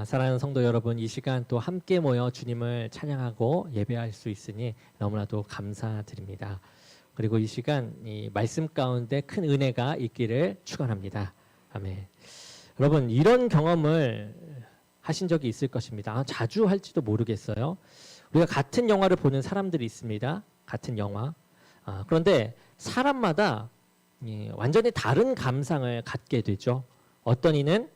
사랑하는 성도 여러분, 이 시간 또 함께 모여 주님을 찬양하고 예배할 수 있으니 너무나도 감사드립니다. 그리고 이 시간 이 말씀 가운데 큰 은혜가 있기를 축원합니다. 아멘. 여러분, 이런 경험을 하신 적이 있을 것입니다. 자주 할지도 모르겠어요. 우리가 같은 영화를 보는 사람들이 있습니다. 같은 영화. 그런데 사람마다 완전히 다른 감상을 갖게 되죠. 어떤 이는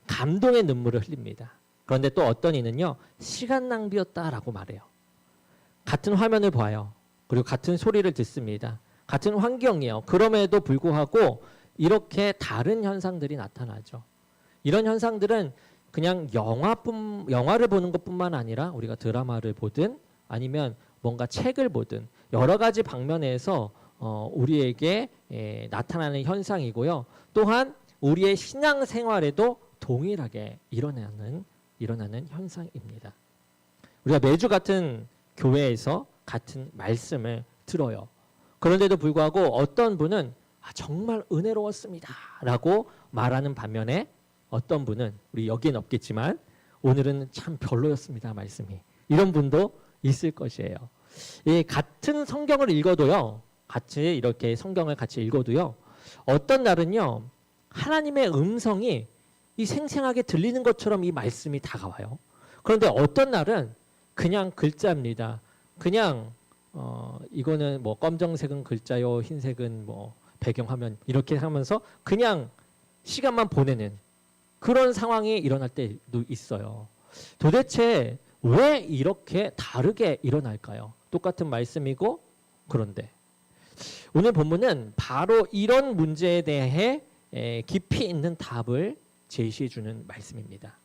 감동의 눈물을 흘립니다. 그런데 또 어떤 이는요, 시간 낭비였다라고 말해요. 같은 화면을 봐요. 그리고 같은 소리를 듣습니다. 같은 환경이에요. 그럼에도 불구하고 이렇게 다른 현상들이 나타나죠. 이런 현상들은 그냥 영화를 보는 것뿐만 아니라 우리가 드라마를 보든 아니면 뭔가 책을 보든 여러 가지 방면에서 우리에게 나타나는 현상이고요. 또한 우리의 신앙생활에도 동일하게 일어나는 현상입니다. 우리가 매주 같은 교회에서 같은 말씀을 들어요. 그런데도 불구하고 어떤 분은 정말 은혜로웠습니다 라고 말하는 반면에 어떤 분은, 우리 여기엔 없겠지만 오늘은 참 별로였습니다 말씀이, 이런 분도 있을 것이에요. 같은 성경을 읽어도요, 같이 이렇게 성경을 같이 읽어도요, 어떤 날은요 하나님의 음성이 이 생생하게 들리는 것처럼 이 말씀이 다가와요. 그런데 어떤 날은 그냥 글자입니다. 그냥 이거는 뭐 검정색은 글자요, 흰색은 뭐 배경화면, 이렇게 하면서 그냥 시간만 보내는 그런 상황이 일어날 때도 있어요. 도대체 왜 이렇게 다르게 일어날까요? 똑같은 말씀이고. 그런데 오늘 본문은 바로 이런 문제에 대해 깊이 있는 답을 제시해 주는 말씀입니다.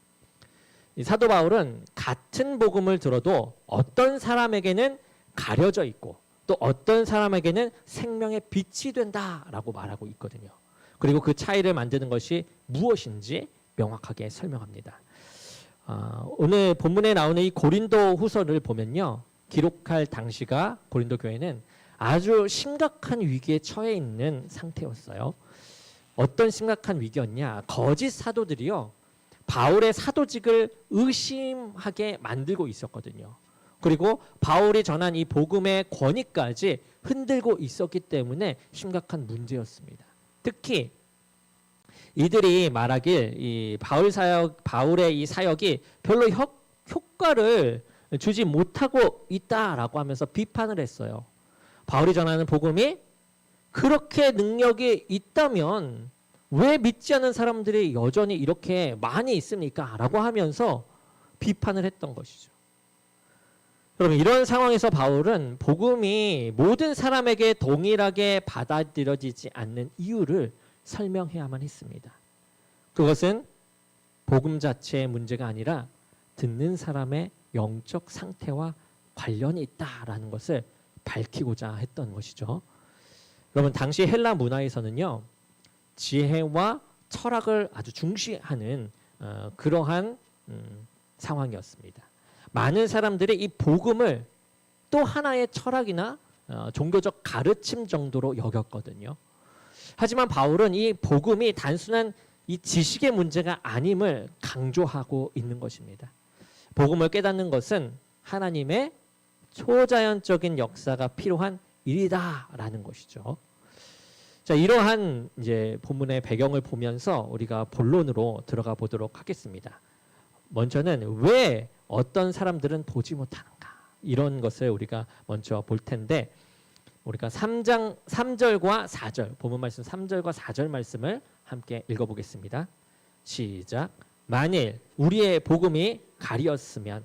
사도 바울은 같은 복음을 들어도 어떤 사람에게는 가려져 있고 또 어떤 사람에게는 생명의 빛이 된다라고 말하고 있거든요. 그리고 그 차이를 만드는 것이 무엇인지 명확하게 설명합니다. 오늘 본문에 나오는 이 고린도 후서를 보면요, 기록할 당시가 고린도 교회는 아주 심각한 위기에 처해 있는 상태였어요. 어떤 심각한 위기였냐? 거짓 사도들이요, 바울의 사도직을 의심하게 만들고 있었거든요. 그리고 바울이 전한 이 복음의 권위까지 흔들고 있었기 때문에 심각한 문제였습니다. 특히 이들이 말하길 이 바울의 이 사역이 별로 효과를 주지 못하고 있다라고 하면서 비판을 했어요. 바울이 전하는 복음이 그렇게 능력이 있다면 왜 믿지 않는 사람들이 여전히 이렇게 많이 있습니까? 라고 하면서 비판을 했던 것이죠. 여러분, 이런 상황에서 바울은 복음이 모든 사람에게 동일하게 받아들여지지 않는 이유를 설명해야만 했습니다. 그것은 복음 자체의 문제가 아니라 듣는 사람의 영적 상태와 관련이 있다라는 것을 밝히고자 했던 것이죠. 여러분, 당시 헬라 문화에서는요, 지혜와 철학을 아주 중시하는 그러한 상황이었습니다. 많은 사람들이 이 복음을 또 하나의 철학이나 종교적 가르침 정도로 여겼거든요. 하지만 바울은 이 복음이 단순한 이 지식의 문제가 아님을 강조하고 있는 것입니다. 복음을 깨닫는 것은 하나님의 초자연적인 역사가 필요한 일이다라는 것이죠. 자, 이러한 이제 본문의 배경을 보면서 우리가 본론으로 들어가 보도록 하겠습니다. 먼저는 왜 어떤 사람들은 보지 못하는가, 이런 것을 우리가 먼저 볼 텐데, 우리가 3절과 4절, 본문 말씀 3절과 4절 말씀을 함께 읽어보겠습니다. 시작. 만일 우리의 복음이 가리었으면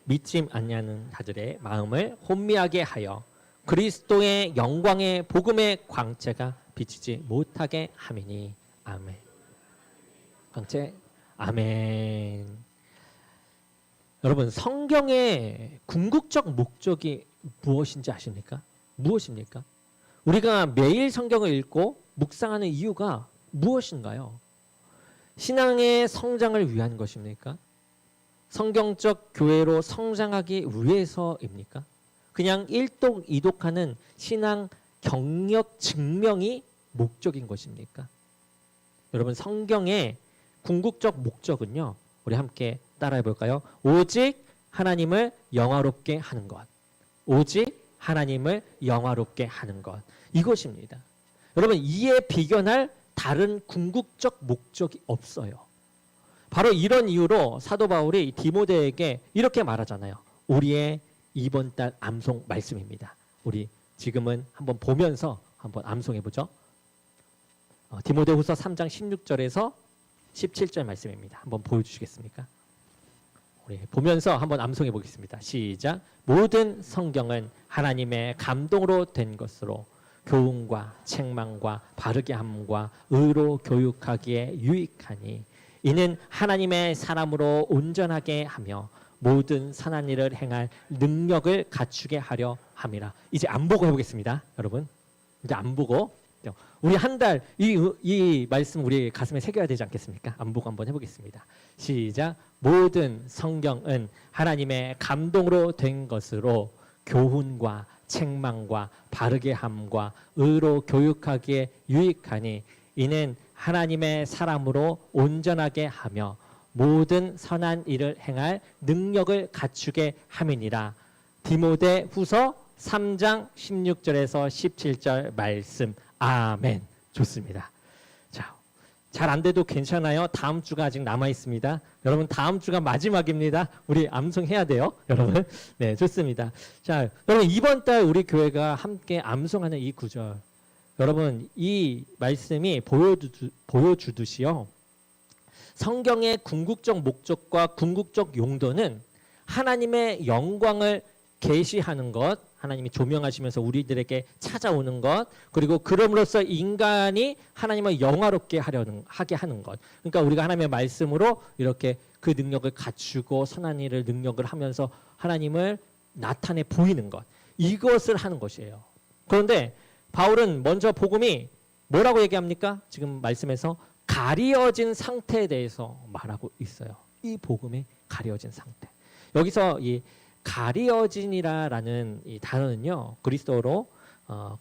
믿지 않냐는 자들의 마음을 혼미하게 하여 그리스도의 영광의 복음의 광채가 비치지 못하게 함이니. 아멘. 광채. 아멘. 여러분, 성경의 궁극적 목적이 무엇인지 아십니까? 무엇입니까? 우리가 매일 성경을 읽고 묵상하는 이유가 무엇인가요? 신앙의 성장을 위한 것입니까? 성경적 교회로 성장하기 위해서입니까? 그냥 일독이독하는 신앙 경력 증명이 목적인 것입니까? 여러분, 성경의 궁극적 목적은요, 우리 함께 따라해 볼까요? 오직 하나님을 영화롭게 하는 것. 오직 하나님을 영화롭게 하는 것. 이것입니다. 여러분, 이에 비견할 다른 궁극적 목적이 없어요. 바로 이런 이유로 사도 바울이 디모데에게 이렇게 말하잖아요. 우리의 이번 달 암송 말씀입니다. 우리 지금은 한번 보면서 한번 암송해 보죠. 디모데후서 3장 16절에서 17절 말씀입니다. 한번 보여주시겠습니까? 우리 보면서 한번 암송해 보겠습니다. 시작. 모든 성경은 하나님의 감동으로 된 것으로 교훈과 책망과 바르게 함과 의로 교육하기에 유익하니 이는 하나님의 사람으로 온전하게 하며 모든 선한 일을 행할 능력을 갖추게 하려 함이라. 이제 안 보고 해보겠습니다. 여러분, 이제 안 보고 우리 한 달 이 말씀 우리 가슴에 새겨야 되지 않겠습니까? 안 보고 한번 해보겠습니다. 시작. 모든 성경은 하나님의 감동으로 된 것으로 교훈과 책망과 바르게 함과 의로 교육하기에 유익하니 이는 하나님의 사람으로 온전하게 하며 모든 선한 일을 행할 능력을 갖추게 함이니라. 디모데 후서 3장 16절에서 17절 말씀. 아멘. 좋습니다. 자, 잘 안 돼도 괜찮아요. 다음 주가 아직 남아 있습니다. 여러분, 다음 주가 마지막입니다. 우리 암송해야 돼요, 여러분. 네, 좋습니다. 자, 여러분, 이번 달 우리 교회가 함께 암송하는 이 구절, 여러분, 이 말씀이 보여주듯이요, 성경의 궁극적 목적과 궁극적 용도는 하나님의 영광을 계시하는 것, 하나님이 조명하시면서 우리들에게 찾아오는 것, 그리고 그럼으로써 인간이 하나님을 영화롭게 하게 하는 것. 그러니까 우리가 하나님의 말씀으로 이렇게 그 능력을 갖추고 선한 일을 능력을 하면서 하나님을 나타내 보이는 것. 이것을 하는 것이에요. 그런데 바울은 먼저 복음이 뭐라고 얘기합니까? 지금 말씀에서 가리어진 상태에 대해서 말하고 있어요. 이 복음이 가리어진 상태. 여기서 이 가리어진이라는 이 단어는요, 그리스어로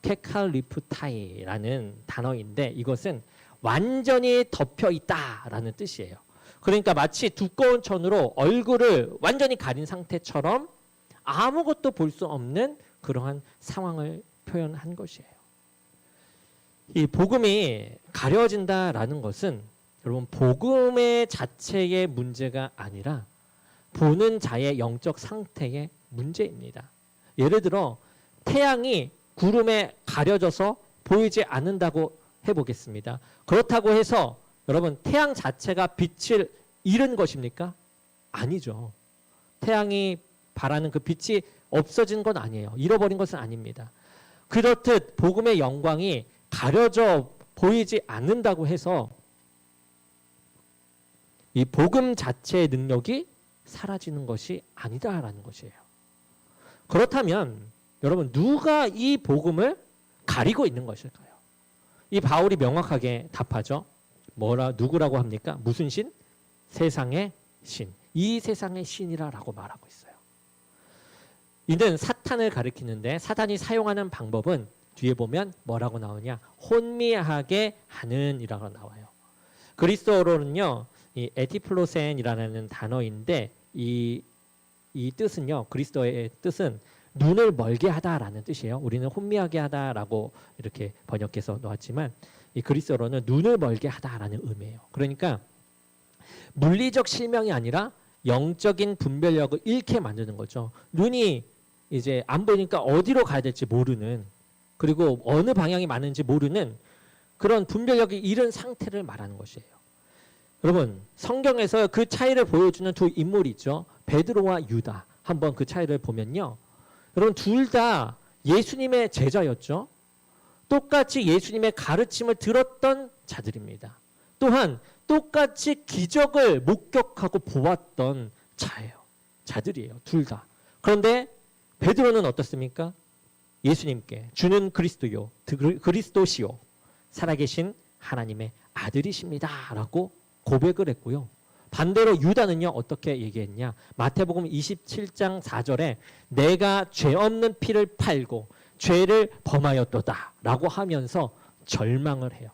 케칼리프타이라는 단어인데 이것은 완전히 덮여 있다라는 뜻이에요. 그러니까 마치 두꺼운 천으로 얼굴을 완전히 가린 상태처럼 아무것도 볼 수 없는 그러한 상황을 표현한 것이에요. 이 복음이 가려진다라는 것은 여러분, 복음의 자체의 문제가 아니라 보는 자의 영적 상태의 문제입니다. 예를 들어 태양이 구름에 가려져서 보이지 않는다고 해보겠습니다. 그렇다고 해서 여러분, 태양 자체가 빛을 잃은 것입니까? 아니죠. 태양이 발하는 그 빛이 없어진 건 아니에요. 잃어버린 것은 아닙니다. 그렇듯 복음의 영광이 가려져 보이지 않는다고 해서 이 복음 자체의 능력이 사라지는 것이 아니다라는 것이에요. 그렇다면 여러분, 누가 이 복음을 가리고 있는 것일까요? 이 바울이 명확하게 답하죠. 누구라고 합니까? 무슨 신? 세상의 신. 이 세상의 신이라고 말하고 있어요. 이는 사탄을 가리키는데 사탄이 사용하는 방법은 뒤에 보면 뭐라고 나오냐? 혼미하게 하는 이라고 나와요. 그리스어로는요, 이 에티플로센이라는 단어인데 이 뜻은요, 그리스도의 뜻은 눈을 멀게 하다라는 뜻이에요. 우리는 혼미하게 하다라고 이렇게 번역해서 놓았지만 이 그리스어로는 눈을 멀게 하다라는 의미예요. 그러니까 물리적 실명이 아니라 영적인 분별력을 잃게 만드는 거죠. 눈이 이제 안 보이니까 어디로 가야 될지 모르는, 그리고 어느 방향이 맞는지 모르는 그런 분별력이 잃은 상태를 말하는 것이에요. 여러분, 성경에서 그 차이를 보여주는 두 인물이 있죠. 베드로와 유다. 한번 그 차이를 보면요, 여러분, 둘 다 예수님의 제자였죠. 똑같이 예수님의 가르침을 들었던 자들입니다. 또한 똑같이 기적을 목격하고 보았던 자들이에요. 둘 다. 그런데 베드로는 어떻습니까? 예수님께 주는 그리스도시요 살아계신 하나님의 아들이십니다 라고 고백을 했고요. 반대로 유다는요, 어떻게 얘기했냐? 마태복음 27장 4절에 내가 죄 없는 피를 팔고 죄를 범하였도다 라고 하면서 절망을 해요.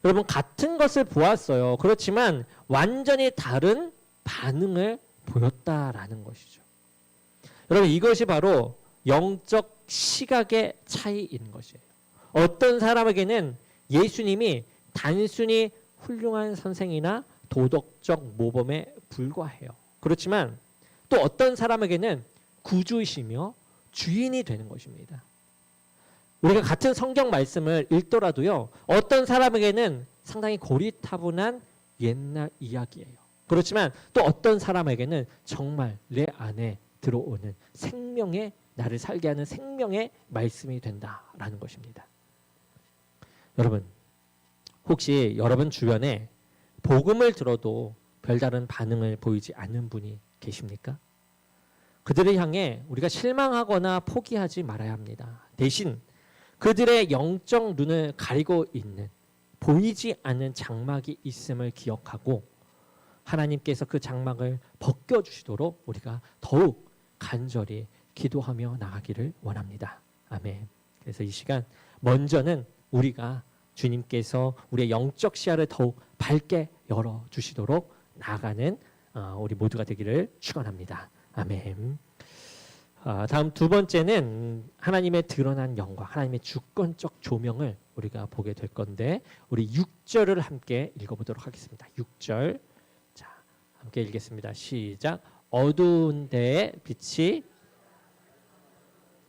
여러분 같은 것을 보았어요. 그렇지만 완전히 다른 반응을 보였다라는 것이죠. 여러분 이것이 바로 영적 시각의 차이인 것이에요. 어떤 사람에게는 예수님이 단순히 훌륭한 선생이나 도덕적 모범에 불과해요. 그렇지만 또 어떤 사람에게는 구주이시며 주인이 되는 것입니다. 우리가 같은 성경 말씀을 읽더라도요. 어떤 사람에게는 상당히 고리타분한 옛날 이야기예요. 그렇지만 또 어떤 사람에게는 정말 내 안에 들어오는 생명의 나를 살게 하는 생명의 말씀이 된다라는 것입니다. 여러분 혹시 여러분 주변에 복음을 들어도 별다른 반응을 보이지 않는 분이 계십니까? 그들을 향해 우리가 실망하거나 포기하지 말아야 합니다. 대신 그들의 영적 눈을 가리고 있는 보이지 않는 장막이 있음을 기억하고 하나님께서 그 장막을 벗겨주시도록 우리가 더욱 간절히 기도하며 나가기를 원합니다. 아멘. 그래서 이 시간 먼저는 우리가 주님께서 우리의 영적 시야를 더욱 밝게 열어주시도록 나아가는 우리 모두가 되기를 축원합니다. 아멘. 다음 두 번째는 하나님의 드러난 영광, 하나님의 주권적 조명을 우리가 보게 될 건데 우리 6절을 함께 읽어보도록 하겠습니다. 6절 자 함께 읽겠습니다. 시작. 어두운 데에 빛이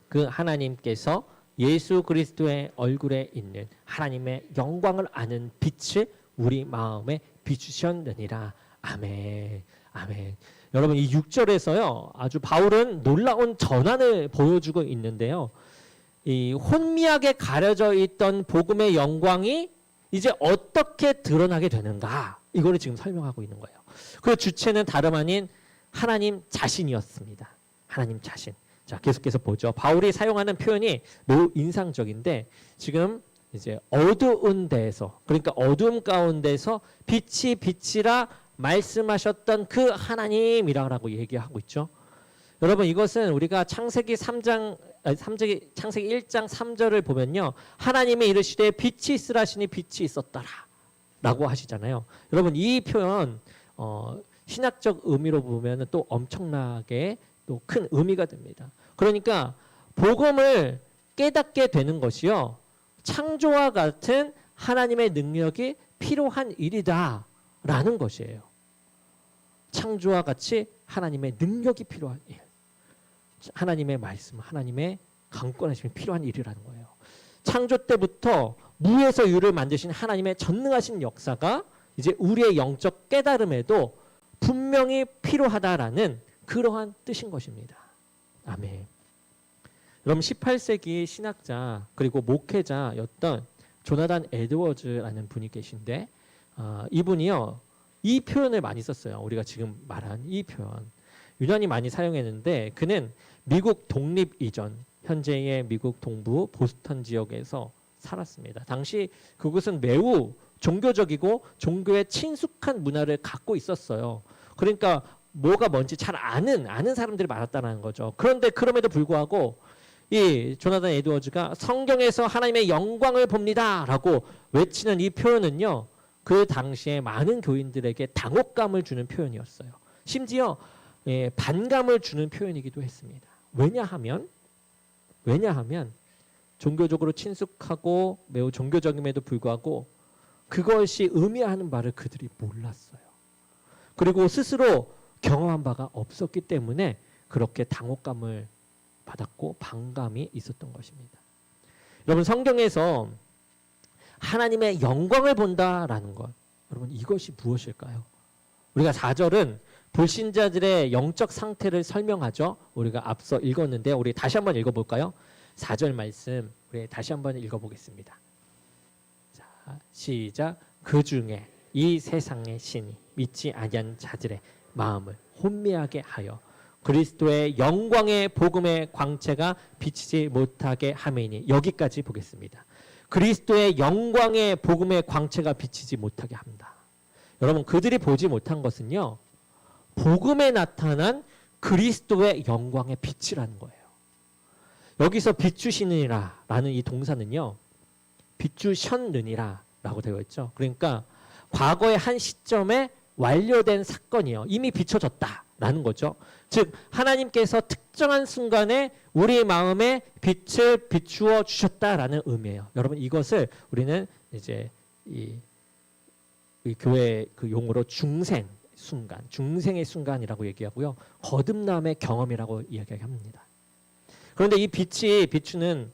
그 하나님께서 예수 그리스도의 얼굴에 있는 하나님의 영광을 아는 빛을 우리 마음에 비추셨느니라. 아멘. 아멘. 여러분 이 6절에서요. 아주 바울은 놀라운 전환을 보여주고 있는데요. 이 혼미하게 가려져 있던 복음의 영광이 이제 어떻게 드러나게 되는가? 이거를 지금 설명하고 있는 거예요. 그 주체는 다름 아닌 하나님 자신이었습니다. 하나님 자신. 자, 계속해서 보죠. 바울이 사용하는 표현이 매우 인상적인데 지금 이제 어두운 데에서 그러니까 어둠 가운데서 빛이 빛이라 말씀하셨던 그 하나님이라고 얘기하고 있죠. 여러분 이것은 우리가 창세기 1장 3절을 보면요. 하나님의 이르시되 빛이 있으라 하시니 빛이 있었더라 라고 하시잖아요. 여러분 이 표현 신학적 의미로 보면 또 엄청나게 또 큰 의미가 됩니다. 그러니까 복음을 깨닫게 되는 것이요. 창조와 같은 하나님의 능력이 필요한 일이다 라는 것이에요. 창조와 같이 하나님의 능력이 필요한 일. 하나님의 말씀, 하나님의 강권하심이 필요한 일이라는 거예요. 창조 때부터 무에서 유를 만드신 하나님의 전능하신 역사가 이제 우리의 영적 깨달음에도 분명히 필요하다라는 그러한 뜻인 것입니다. 아멘. 여러분 18세기 신학자 그리고 목회자였던 조나단 에드워즈라는 분이 계신데 이분이요. 이 표현을 많이 썼어요. 우리가 지금 말한 이 표현. 유난히 많이 사용했는데 그는 미국 독립 이전 현재의 미국 동부 보스턴 지역에서 살았습니다. 당시 그곳은 매우 종교적이고 종교에 친숙한 문화를 갖고 있었어요. 그러니까 뭐가 뭔지 잘 아는 사람들이 많았다는 거죠. 그런데 그럼에도 불구하고 이 조나단 에드워즈가 성경에서 하나님의 영광을 봅니다 라고 외치는 이 표현은요. 그 당시에 많은 교인들에게 당혹감을 주는 표현이었어요. 심지어 반감을 주는 표현이기도 했습니다. 왜냐하면 종교적으로 친숙하고 매우 종교적임에도 불구하고 그것이 의미하는 바를 그들이 몰랐어요. 그리고 스스로 경험한 바가 없었기 때문에 그렇게 당혹감을 받았고 반감이 있었던 것입니다. 여러분 성경에서 하나님의 영광을 본다라는 것 여러분 이것이 무엇일까요? 우리가 4절은 불신자들의 영적 상태를 설명하죠. 우리가 앞서 읽었는데 우리 다시 한번 읽어볼까요? 4절 말씀 우리 다시 한번 읽어보겠습니다. 자, 시작. 그 중에 이 세상의 신이 믿지 아니한 자들의 마음을 혼미하게 하여 그리스도의 영광의 복음의 광채가 비치지 못하게 하매니 여기까지 보겠습니다. 그리스도의 영광의 복음의 광채가 비치지 못하게 합니다. 여러분 그들이 보지 못한 것은요. 복음에 나타난 그리스도의 영광의 빛이라는 거예요. 여기서 비추시느니라 라는 이 동사는요. 비추셨느니라라고 되어 있죠. 그러니까 과거의 한 시점에 완료된 사건이요. 이미 비춰졌다라는 거죠. 즉 하나님께서 특정한 순간에 우리 마음에 빛을 비추어 주셨다라는 의미예요. 여러분 이것을 우리는 이제 이 교회 그 용어로 중생 순간, 중생의 순간이라고 얘기하고요. 거듭남의 경험이라고 이야기합니다. 그런데 이 빛이 비추는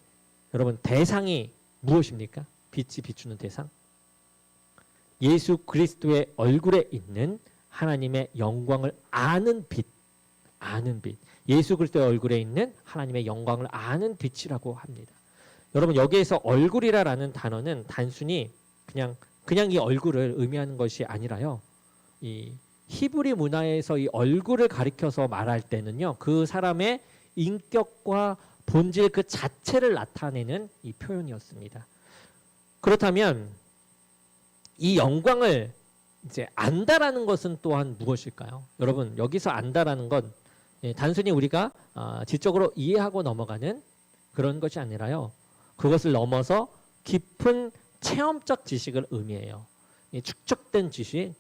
여러분 대상이 무엇입니까? 빛이 비추는 대상? 예수 그리스도의 얼굴에 있는 하나님의 영광을 아는 빛, 아는 빛. 예수 그리스도의 얼굴에 있는 하나님의 영광을 아는 빛이라고 합니다. 여러분 여기에서 얼굴이라는 단어는 단순히 그냥 이 얼굴을 의미하는 것이 아니라요. 이 히브리 문화에서 이 얼굴을 가리켜서 말할 때는요. 그 사람의 인격과 본질 그 자체를 나타내는 이 표현이었습니다. 그렇다면 이 영광을 이제 안다라는 것은 또한 무엇일까요? 여러분 여기서 안다라는 건 단순히 우리가 지적으로 이해하고 넘어가는 그런 것이 아니라요. 그것을 넘어서 깊은 체험적 지식을 의미해요. 축적된 지식,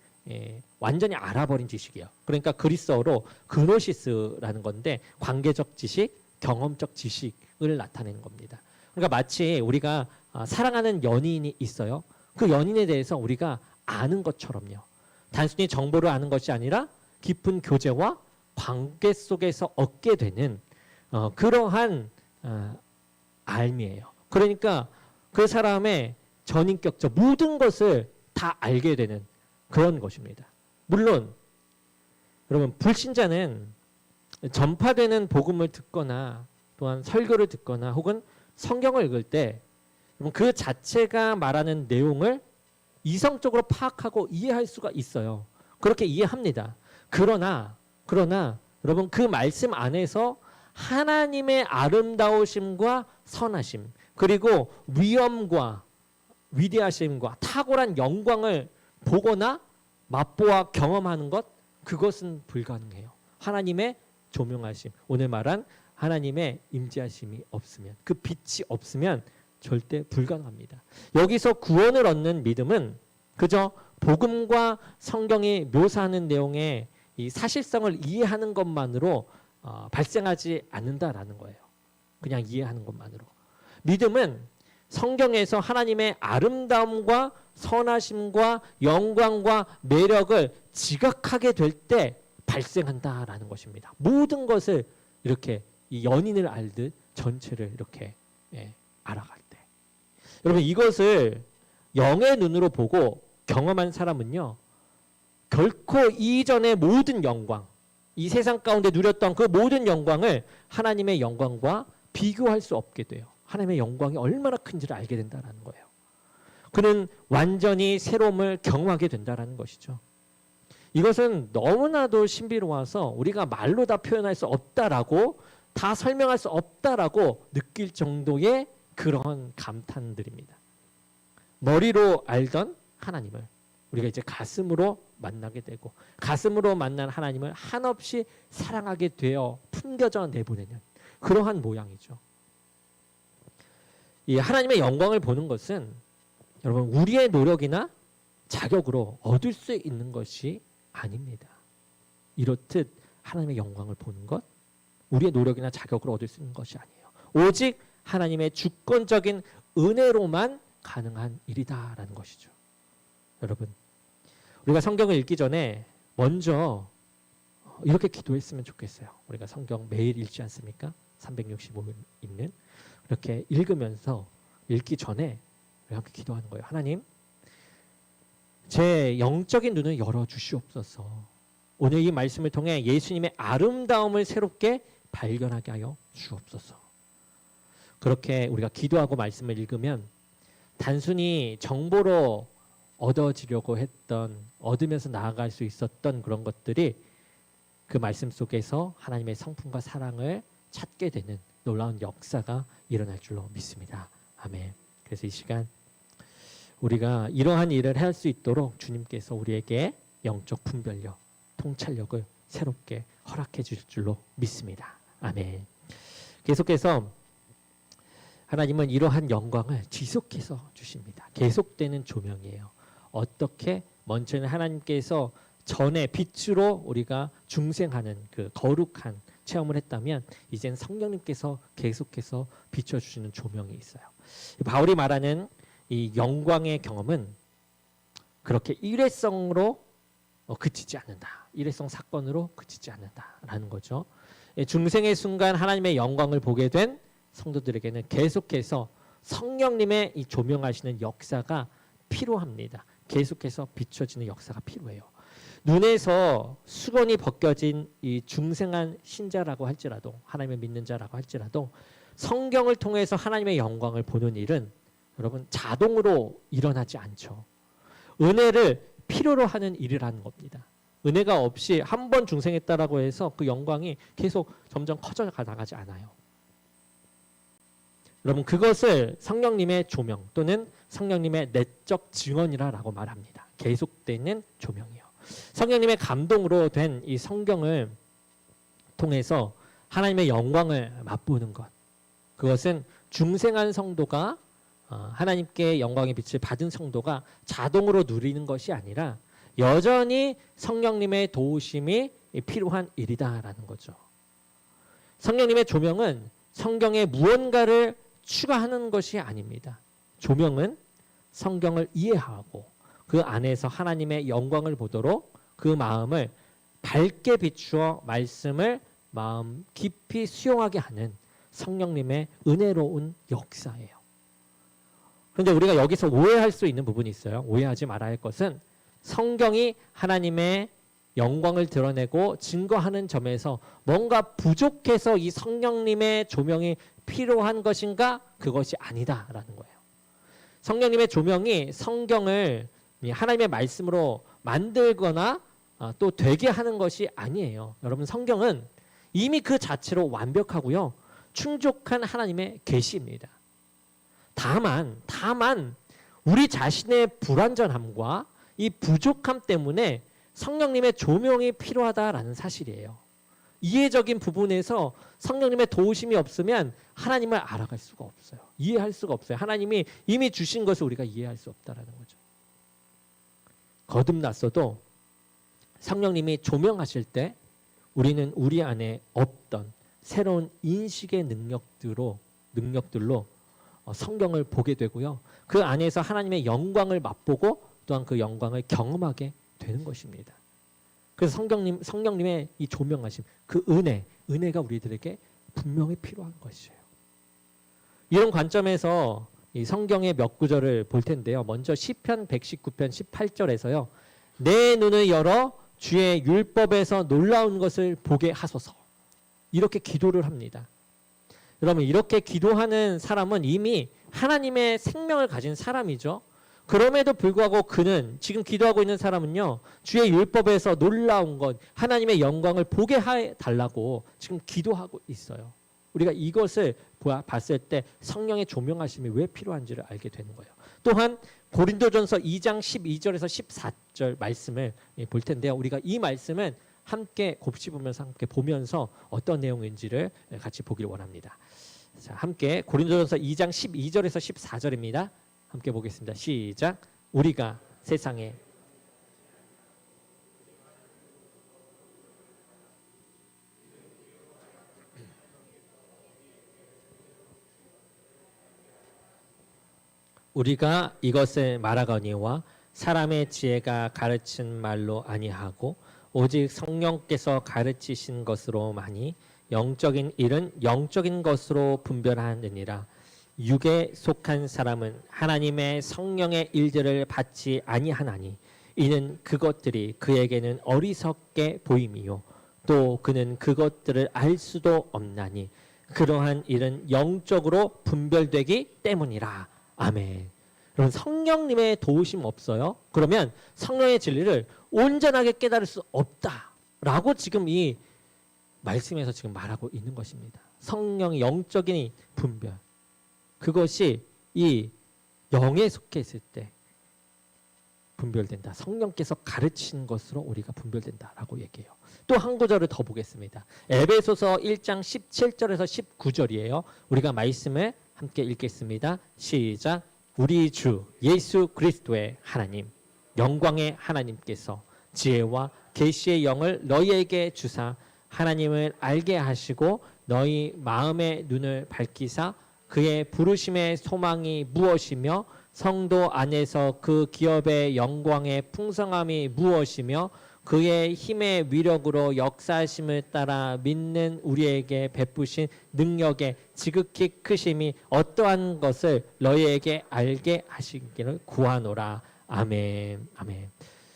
완전히 알아버린 지식이에요. 그러니까 그리스어로 그노시스라는 건데 관계적 지식, 경험적 지식을 나타내는 겁니다. 그러니까 마치 우리가 사랑하는 연인이 있어요. 그 연인에 대해서 우리가 아는 것처럼요. 단순히 정보를 아는 것이 아니라 깊은 교제와 관계 속에서 얻게 되는 그러한 알미예요. 그러니까 그 사람의 전인격적 모든 것을 다 알게 되는 그런 것입니다. 물론 여러분 불신자는 전파되는 복음을 듣거나 또한 설교를 듣거나 혹은 성경을 읽을 때 그 자체가 말하는 내용을 이성적으로 파악하고 이해할 수가 있어요. 그렇게 이해합니다. 그러나 여러분 그 말씀 안에서 하나님의 아름다우심과 선하심 그리고 위엄과 위대하심과 탁월한 영광을 보거나 맛보아 경험하는 것 그것은 불가능해요. 하나님의 조명하심 오늘 말한 하나님의 임재하심이 없으면 그 빛이 없으면 절대 불가능합니다. 여기서 구원을 얻는 믿음은 그저 복음과 성경이 묘사하는 내용의 이 사실성을 이해하는 것만으로 발생하지 않는다라는 거예요. 그냥 이해하는 것만으로. 믿음은 성경에서 하나님의 아름다움과 선하심과 영광과 매력을 지각하게 될 때 발생한다라는 것입니다. 모든 것을 이렇게 이 연인을 알듯 전체를 이렇게 알아갈 때. 여러분 이것을 영의 눈으로 보고 경험한 사람은요. 결코 이전의 모든 영광, 이 세상 가운데 누렸던 그 모든 영광을 하나님의 영광과 비교할 수 없게 돼요. 하나님의 영광이 얼마나 큰지를 알게 된다는 거예요. 그는 완전히 새로움을 경험하게 된다는 것이죠. 이것은 너무나도 신비로워서 우리가 말로 다 표현할 수 없다라고 다 설명할 수 없다라고 느낄 정도의 그런 감탄들입니다. 머리로 알던 하나님을 우리가 이제 가슴으로 만나게 되고 가슴으로 만난 하나님을 한없이 사랑하게 되어 품겨져 내보내는 그러한 모양이죠. 이 하나님의 영광을 보는 것은 여러분 우리의 노력이나 자격으로 얻을 수 있는 것이 아닙니다. 이렇듯 하나님의 영광을 보는 것 우리의 노력이나 자격으로 얻을 수 있는 것이 아니에요. 오직 하나님의 주권적인 은혜로만 가능한 일이다라는 것이죠. 여러분 우리가 성경을 읽기 전에 먼저 이렇게 기도했으면 좋겠어요. 우리가 성경 매일 읽지 않습니까? 365일 읽는 이렇게 읽으면서 읽기 전에 우리가 함께 기도하는 거예요. 하나님 제 영적인 눈을 열어주시옵소서. 오늘 이 말씀을 통해 예수님의 아름다움을 새롭게 발견하게 하여 주옵소서. 그렇게 우리가 기도하고 말씀을 읽으면 단순히 정보로 얻어지려고 했던 얻으면서 나아갈 수 있었던 그런 것들이 그 말씀 속에서 하나님의 성품과 사랑을 찾게 되는 놀라운 역사가 일어날 줄로 믿습니다. 아멘. 그래서 이 시간 우리가 이러한 일을 할 수 있도록 주님께서 우리에게 영적 분별력, 통찰력을 새롭게 허락해 주실 줄로 믿습니다. 아멘. 계속해서 하나님은 이러한 영광을 지속해서 주십니다. 계속되는 조명이에요. 어떻게? 먼저는 하나님께서 전에 빛으로 우리가 중생하는 그 거룩한 체험을 했다면 이젠 성령님께서 계속해서 비춰주시는 조명이 있어요. 바울이 말하는 이 영광의 경험은 그렇게 일회성으로 그치지 않는다. 일회성 사건으로 그치지 않는다라는 거죠. 중생의 순간 하나님의 영광을 보게 된 성도들에게는 계속해서 성령님의 이 조명하시는 역사가 필요합니다. 계속해서 비춰지는 역사가 필요해요. 눈에서 수건이 벗겨진 이 중생한 신자라고 할지라도, 하나님을 믿는 자라고 할지라도 성경을 통해서 하나님의 영광을 보는 일은 여러분 자동으로 일어나지 않죠. 은혜를 필요로 하는 일이라는 겁니다. 은혜가 없이 한 번 중생했다라고 해서 그 영광이 계속 점점 커져 나가지 않아요. 여러분 그것을 성령님의 조명 또는 성령님의 내적 증언이라고 말합니다. 계속되는 조명이요. 성령님의 감동으로 된 이 성경을 통해서 하나님의 영광을 맛보는 것, 그것은 중생한 성도가 하나님께 영광의 빛을 받은 성도가 자동으로 누리는 것이 아니라 여전히 성령님의 도우심이 필요한 일이다라는 거죠. 성령님의 조명은 성경에 무언가를 추가하는 것이 아닙니다. 조명은 성경을 이해하고 그 안에서 하나님의 영광을 보도록 그 마음을 밝게 비추어 말씀을 마음 깊이 수용하게 하는 성령님의 은혜로운 역사예요. 그런데 우리가 여기서 오해할 수 있는 부분이 있어요. 오해하지 말아야 할 것은 성경이 하나님의 영광을 드러내고 증거하는 점에서 뭔가 부족해서 이 성령님의 조명이 필요한 것인가? 그것이 아니다라는 거예요. 성령님의 조명이 성경을 하나님의 말씀으로 만들거나 또 되게 하는 것이 아니에요. 여러분 성경은 이미 그 자체로 완벽하고요. 충족한 하나님의 계시입니다. 다만 우리 자신의 불완전함과 이 부족함 때문에 성령님의 조명이 필요하다라는 사실이에요. 이해적인 부분에서 성령님의 도우심이 없으면 하나님을 알아갈 수가 없어요. 이해할 수가 없어요. 하나님이 이미 주신 것을 우리가 이해할 수 없다라는 거죠. 거듭났어도 성령님이 조명하실 때 우리는 우리 안에 없던 새로운 인식의 능력들로 성경을 보게 되고요. 그 안에서 하나님의 영광을 맛보고 또한 그 영광을 경험하게 되는 것입니다. 그래서 성령님의 이 조명하심, 그 은혜가 우리들에게 분명히 필요한 것이에요. 이런 관점에서 이 성경의 몇 구절을 볼 텐데요. 먼저 시편 119편 18절에서요. 내 눈을 열어 주의 율법에서 놀라운 것을 보게 하소서. 이렇게 기도를 합니다. 여러분 이렇게 기도하는 사람은 이미 하나님의 생명을 가진 사람이죠. 그럼에도 불구하고 그는 지금 기도하고 있는 사람은요. 주의 율법에서 놀라운 것, 하나님의 영광을 보게 해달라고 지금 기도하고 있어요. 우리가 이것을 봤을 때 성령의 조명하심이 왜 필요한지를 알게 되는 거예요. 또한 고린도전서 2장 12절에서 14절 말씀을 볼 텐데요. 우리가 이 말씀은 함께 곱씹으면서 함께 보면서 어떤 내용인지를 같이 보길 원합니다. 자, 함께 고린도전서 2장 12절에서 14절입니다. 함께 보겠습니다. 시작. 우리가 세상에 우리가 이것을 말하거니와 사람의 지혜가 가르친 말로 아니하고 오직 성령께서 가르치신 것으로만이 영적인 일은 영적인 것으로 분별하느니라. 육에 속한 사람은 하나님의 성령의 일들을 받지 아니하나니 이는 그것들이 그에게는 어리석게 보임이요 또 그는 그것들을 알 수도 없나니 그러한 일은 영적으로 분별되기 때문이라. 아멘. 여러분 성령님의 도우심 없어요? 그러면 성령의 진리를 온전하게 깨달을 수 없다라고 지금 이 말씀에서 지금 말하고 있는 것입니다. 성령의 영적인 분별, 그것이 이 영에 속해 있을 때 분별된다. 성령께서 가르친 것으로 우리가 분별된다라고 얘기해요. 또 한 구절을 더 보겠습니다. 에베소서 1장 17절에서 19절이에요. 우리가 말씀을 함께 읽겠습니다. 시작. 우리 주 예수 그리스도의 하나님, 영광의 하나님께서 지혜와 계시의 영을 너희에게 주사 하나님을 알게 하시고 너희 마음의 눈을 밝히사 그의 부르심의 소망이 무엇이며 성도 안에서 그 기업의 영광의 풍성함이 무엇이며 그의 힘의 위력으로 역사하심을 따라 믿는 우리에게 베푸신 능력의 지극히 크심이 어떠한 것을 너희에게 알게 하시기를 구하노라. 아멘. 아멘.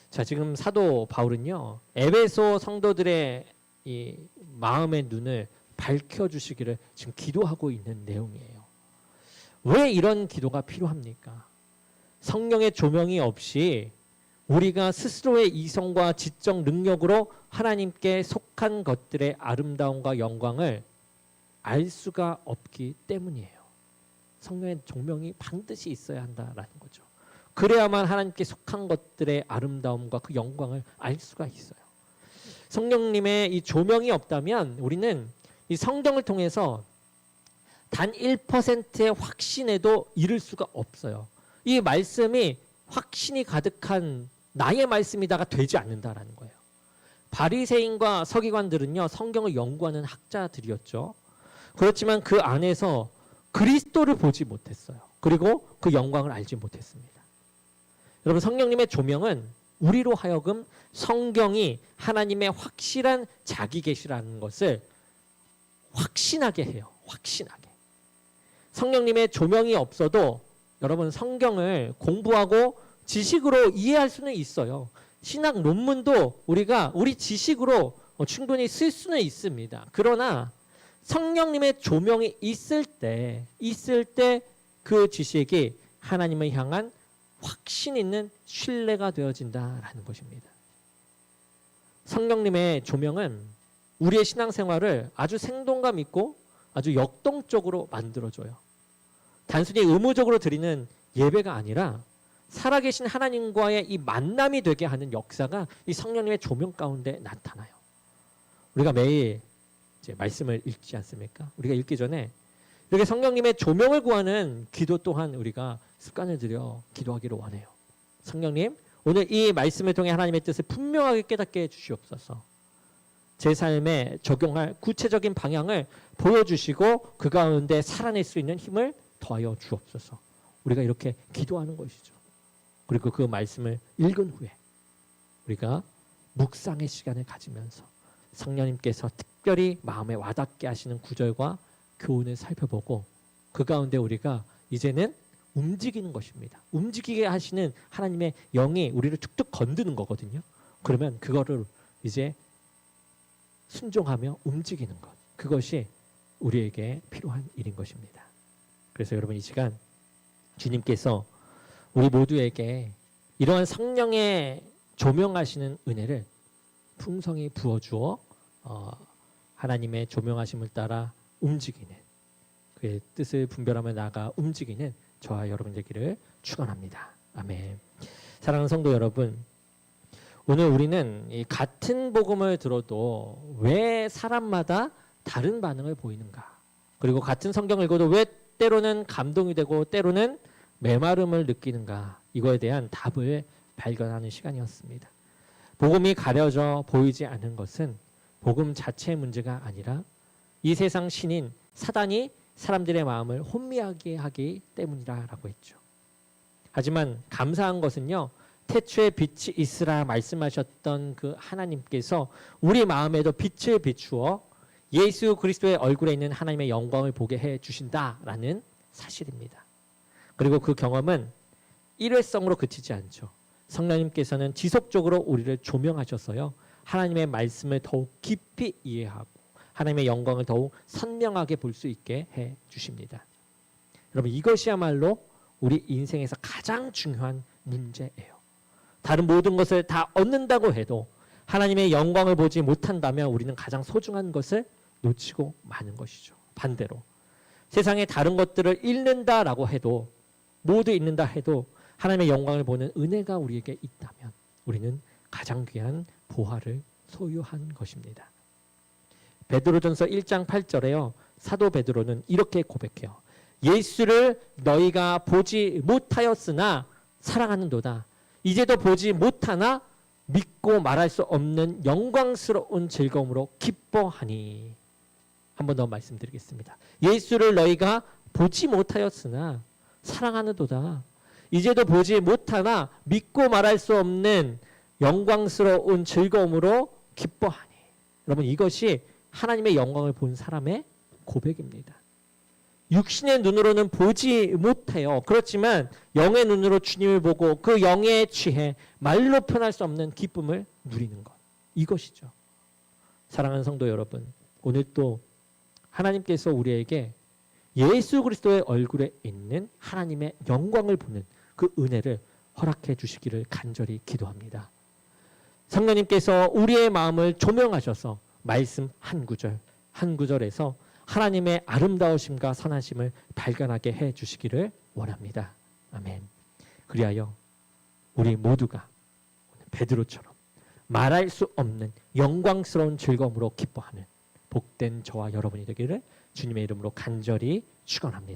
자, 지금 사도 바울은요, 에베소 성도들의 이 마음의 눈을 밝혀주시기를 지금 기도하고 있는 내용이에요. 왜 이런 기도가 필요합니까? 성령의 조명이 없이 우리가 스스로의 이성과 지적 능력으로 하나님께 속한 것들의 아름다움과 영광을 알 수가 없기 때문이에요. 성령의 조명이 반드시 있어야 한다라는 거죠. 그래야만 하나님께 속한 것들의 아름다움과 그 영광을 알 수가 있어요. 성령님의 이 조명이 없다면 우리는 이 성경을 통해서 단 1%의 확신에도 이를 수가 없어요. 이 말씀이 확신이 가득한 나의 말씀이다가 되지 않는다라는 거예요. 바리새인과 서기관들은요, 성경을 연구하는 학자들이었죠. 그렇지만 그 안에서 그리스도를 보지 못했어요. 그리고 그 영광을 알지 못했습니다. 여러분, 성령님의 조명은 우리로 하여금 성경이 하나님의 확실한 자기 계시라는 것을 확신하게 해요. 확신하게. 성령님의 조명이 없어도 여러분, 성경을 공부하고 지식으로 이해할 수는 있어요. 신학 논문도 우리가 우리 지식으로 충분히 쓸 수는 있습니다. 그러나 성령님의 조명이 있을 때 그 지식이 하나님을 향한 확신 있는 신뢰가 되어진다라는 것입니다. 성령님의 조명은 우리의 신앙생활을 아주 생동감 있고 아주 역동적으로 만들어줘요. 단순히 의무적으로 드리는 예배가 아니라 살아계신 하나님과의 이 만남이 되게 하는 역사가 이 성령님의 조명 가운데 나타나요. 우리가 매일 이제 말씀을 읽지 않습니까? 우리가 읽기 전에 이렇게 성령님의 조명을 구하는 기도 또한 우리가 습관을 들여 기도하기를 원해요. 성령님, 오늘 이 말씀을 통해 하나님의 뜻을 분명하게 깨닫게 해주시옵소서. 제 삶에 적용할 구체적인 방향을 보여주시고 그 가운데 살아낼 수 있는 힘을 더하여 주옵소서. 우리가 이렇게 기도하는 것이죠. 그리고 그 말씀을 읽은 후에 우리가 묵상의 시간을 가지면서 성령님께서 특별히 마음에 와닿게 하시는 구절과 교훈을 살펴보고 그 가운데 우리가 이제는 움직이는 것입니다. 움직이게 하시는 하나님의 영이 우리를 툭툭 건드는 거거든요. 그러면 그거를 이제 순종하며 움직이는 것, 그것이 우리에게 필요한 일인 것입니다. 그래서 여러분, 이 시간 주님께서 우리 모두에게 이러한 성령의 조명하시는 은혜를 풍성히 부어주어 하나님의 조명하심을 따라 움직이는, 그의 뜻을 분별하며 나아가 움직이는 저와 여러분 되기를 축원합니다. 아멘. 사랑하는 성도 여러분, 오늘 우리는 이 같은 복음을 들어도 왜 사람마다 다른 반응을 보이는가, 그리고 같은 성경을 읽어도 왜 때로는 감동이 되고 때로는 메마름을 느끼는가, 이거에 대한 답을 발견하는 시간이었습니다. 복음이 가려져 보이지 않는 것은 복음 자체의 문제가 아니라 이 세상 신인 사단이 사람들의 마음을 혼미하게 하기 때문이라고 했죠. 하지만 감사한 것은요, 태초에 빛이 있으라 말씀하셨던 그 하나님께서 우리 마음에도 빛을 비추어 예수 그리스도의 얼굴에 있는 하나님의 영광을 보게 해 주신다라는 사실입니다. 그리고 그 경험은 일회성으로 그치지 않죠. 성령님께서는 지속적으로 우리를 조명하셔서요, 하나님의 말씀을 더욱 깊이 이해하고 하나님의 영광을 더욱 선명하게 볼 수 있게 해 주십니다. 여러분, 이것이야말로 우리 인생에서 가장 중요한 문제예요. 다른 모든 것을 다 얻는다고 해도 하나님의 영광을 보지 못한다면 우리는 가장 소중한 것을 놓치고 마는 것이죠. 반대로 세상의 다른 것들을 잃는다라고 해도, 모두 잃는다 해도 하나님의 영광을 보는 은혜가 우리에게 있다면 우리는 가장 귀한 보화를 소유한 것입니다. 베드로전서 1장 8절에요, 사도 베드로는 이렇게 고백해요. 예수를 너희가 보지 못하였으나 사랑하는도다. 이제도 보지 못하나 믿고 말할 수 없는 영광스러운 즐거움으로 기뻐하니. 한 번 더 말씀드리겠습니다. 예수를 너희가 보지 못하였으나 사랑하는도다. 이제도 보지 못하나 믿고 말할 수 없는 영광스러운 즐거움으로 기뻐하니. 여러분, 이것이 하나님의 영광을 본 사람의 고백입니다. 육신의 눈으로는 보지 못해요. 그렇지만 영의 눈으로 주님을 보고 그 영에 취해 말로 표현할 수 없는 기쁨을 누리는 것. 이것이죠. 사랑하는 성도 여러분, 오늘 또 하나님께서 우리에게 예수 그리스도의 얼굴에 있는 하나님의 영광을 보는 그 은혜를 허락해 주시기를 간절히 기도합니다. 성령님께서 우리의 마음을 조명하셔서 말씀 한 구절 한 구절에서 하나님의 아름다우심과 선하심을 발견하게 해 주시기를 원합니다. 아멘. 그리하여 우리 모두가 베드로처럼 말할 수 없는 영광스러운 즐거움으로 기뻐하는 복된 저와 여러분이 되기를 주님의 이름으로 간절히 축원합니다.